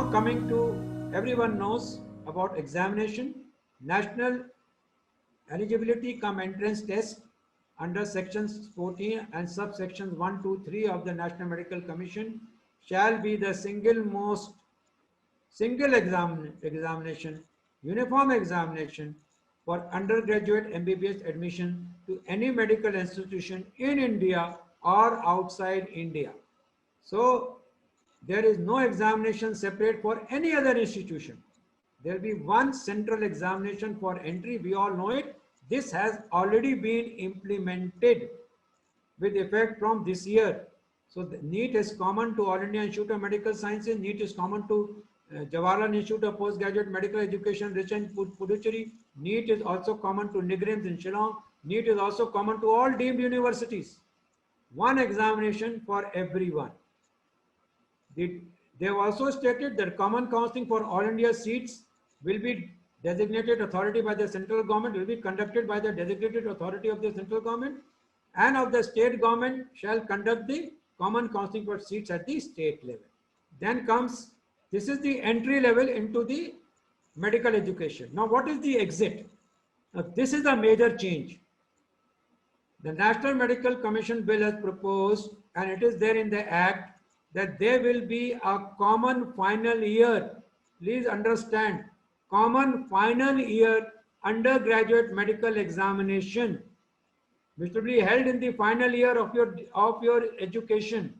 Now coming to, everyone knows about examination, national eligibility cum entrance test under sections 14 and subsections 1, 2, 3 of the National Medical Commission shall be the single examination, uniform examination for undergraduate MBBS admission to any medical institution in India or outside India. So there is no examination separate for any other institution. There will be one central examination for entry. We all know it. This has already been implemented with effect from this year. So the NEET is common to All India Institute of Medical Sciences. NEET is common to Jawaharlal Institute of Postgraduate Medical Education, Research, Puducherry. NEET is also common to NIGRIMS in Shillong. NEET is also common to all deemed universities. One examination for everyone. They have also stated that common counseling for all India seats will be designated authority by the central government, will be conducted by the designated authority of the central government, and of the state government shall conduct the common counseling for seats at the state level. Then comes, this is the entry level into the medical education. Now what is the exit? Now this is the major change. The National Medical Commission Bill has proposed, and it is there in the Act, that there will be a common final year. Please understand, common final year undergraduate medical examination, which will be held in the final year of your education.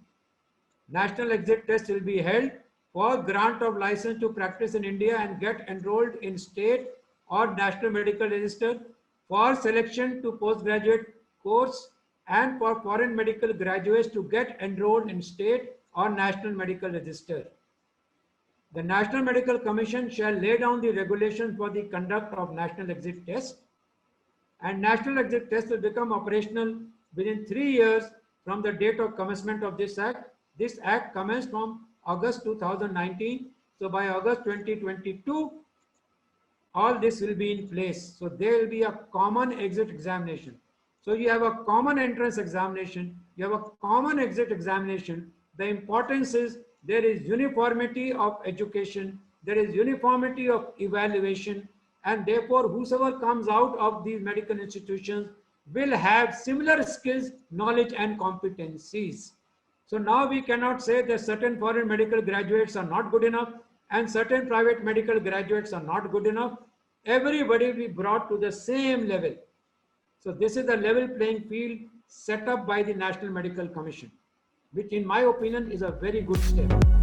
National exit test will be held for grant of license to practice in India and get enrolled in state or national medical register, for selection to postgraduate course, and for foreign medical graduates to get enrolled in state or national medical register. The National Medical Commission shall lay down the regulations for the conduct of national exit test, and national exit test will become operational within 3 years from the date of commencement of this Act. This Act commenced from August 2019. So by August 2022, all this will be in place. So there will be a common exit examination. So you have a common entrance examination, you have a common exit examination. The importance is there is uniformity of education, there is uniformity of evaluation, and therefore whosoever comes out of these medical institutions will have similar skills, knowledge and competencies. So now we cannot say that certain foreign medical graduates are not good enough and certain private medical graduates are not good enough. Everybody will be brought to the same level. So this is the level playing field set up by the National Medical Commission, which in my opinion is a very good step.